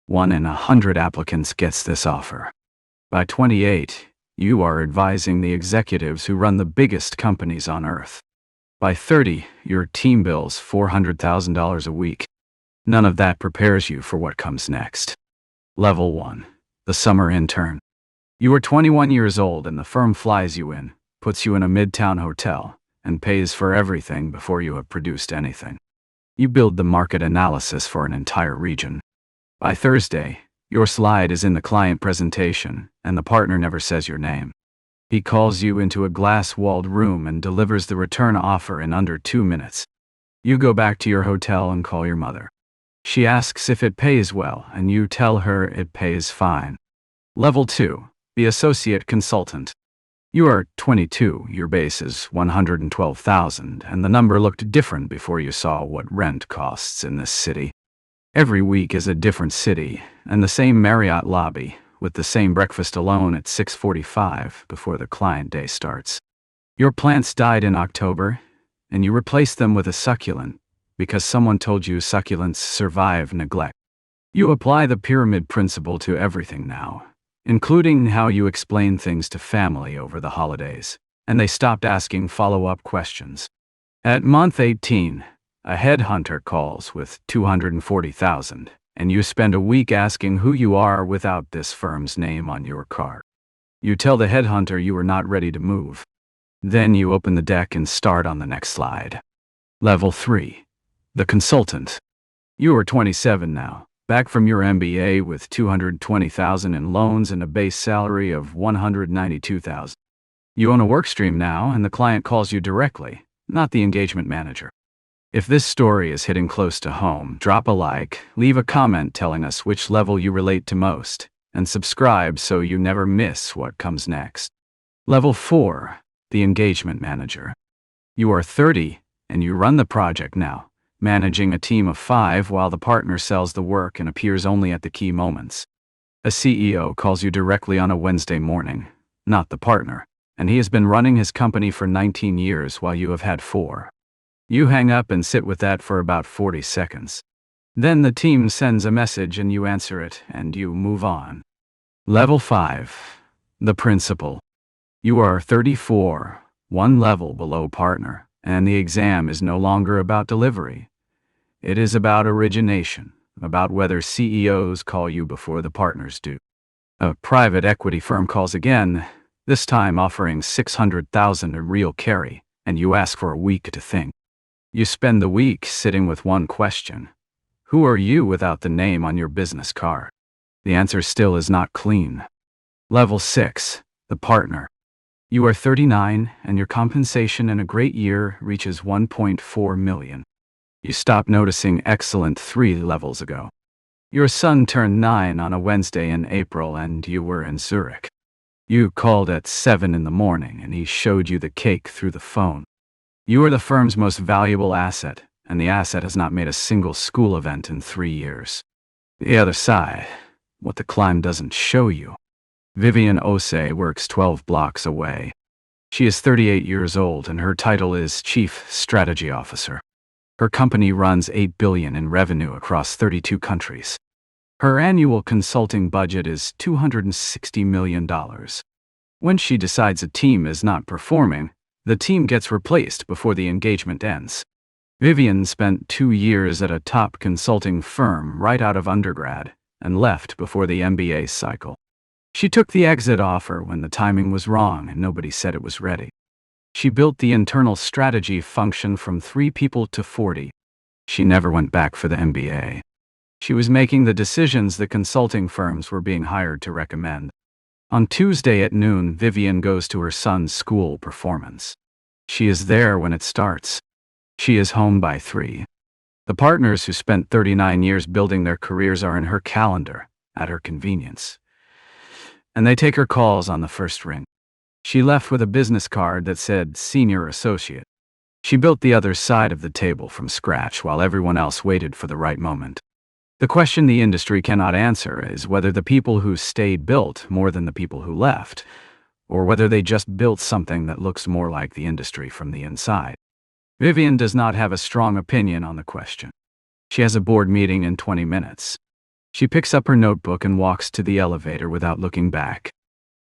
1 in 100 applicants gets this offer. By 28, you are advising the executives who run the biggest companies on earth. By 30, your team bills $400,000 a week. None of that prepares you for what comes next. Level 1. The summer intern. You are 21 years old and the firm flies you in, puts you in a Midtown hotel, and pays for everything before you have produced anything. You build the market analysis for an entire region. By Thursday, your slide is in the client presentation, and the partner never says your name. He calls you into a glass-walled room and delivers the return offer in under 2 minutes. You go back to your hotel and call your mother. She asks if it pays well, and you tell her it pays fine. Level 2. The associate consultant. You are 22, your base is $112,000, and the number looked different before you saw what rent costs in this city. Every week is a different city, and the same Marriott lobby, with the same breakfast alone at 6:45 before the client day starts. Your plants died in October, and you replaced them with a succulent, because someone told you succulents survive neglect. You apply the pyramid principle to everything now, including how you explain things to family over the holidays, and they stopped asking follow-up questions. At month 18, a headhunter calls with $240,000, and you spend a week asking who you are without this firm's name on your card. You tell the headhunter you are not ready to move. Then you open the deck and start on the next slide. Level 3. The consultant. You are 27 now, back from your MBA with $220,000 in loans and a base salary of $192,000. You own a workstream now, and the client calls you directly, not the engagement manager. If this story is hitting close to home, drop a like, leave a comment telling us which level you relate to most, and subscribe so you never miss what comes next. Level 4. The engagement manager. You are 30, and you run the project now, managing a team of 5 while the partner sells the work and appears only at the key moments. A CEO calls you directly on a Wednesday morning, not the partner, and he has been running his company for 19 years while you have had 4. You hang up and sit with that for about 40 seconds. Then the team sends a message and you answer it, and you move on. Level 5. The principal. You are 34, one level below partner, and the exam is no longer about delivery. It is about origination, about whether CEOs call you before the partners do. A private equity firm calls again, this time offering $600,000 in real carry, and you ask for a week to think. You spend the week sitting with one question. Who are you without the name on your business card? The answer still is not clean. Level 6. The partner. You are 39, and your compensation in a great year reaches $1.4 million. You stopped noticing excellent 3 levels ago. Your son turned 9 on a Wednesday in April, and you were in Zurich. You called at 7 in the morning, and he showed you the cake through the phone. You are the firm's most valuable asset, and the asset has not made a single school event in 3 years. The other side, what the climb doesn't show you. Vivian Osei works 12 blocks away. She is 38 years old, and her title is Chief Strategy Officer. Her company runs $8 billion in revenue across 32 countries. Her annual consulting budget is $260 million. When she decides a team is not performing, the team gets replaced before the engagement ends. Vivian spent 2 years at a top consulting firm right out of undergrad and left before the MBA cycle. She took the exit offer when the timing was wrong and nobody said it was ready. She built the internal strategy function from 3 people to 40. She never went back for the MBA. She was making the decisions the consulting firms were being hired to recommend. On Tuesday at noon, Vivian goes to her son's school performance. She is there when it starts. She is home by 3. The partners who spent 39 years building their careers are in her calendar, at her convenience. And they take her calls on the first ring. She left with a business card that said Senior Associate. She built the other side of the table from scratch while everyone else waited for the right moment. The question the industry cannot answer is whether the people who stayed built more than the people who left, or whether they just built something that looks more like the industry from the inside. Vivian does not have a strong opinion on the question. She has a board meeting in 20 minutes. She picks up her notebook and walks to the elevator without looking back.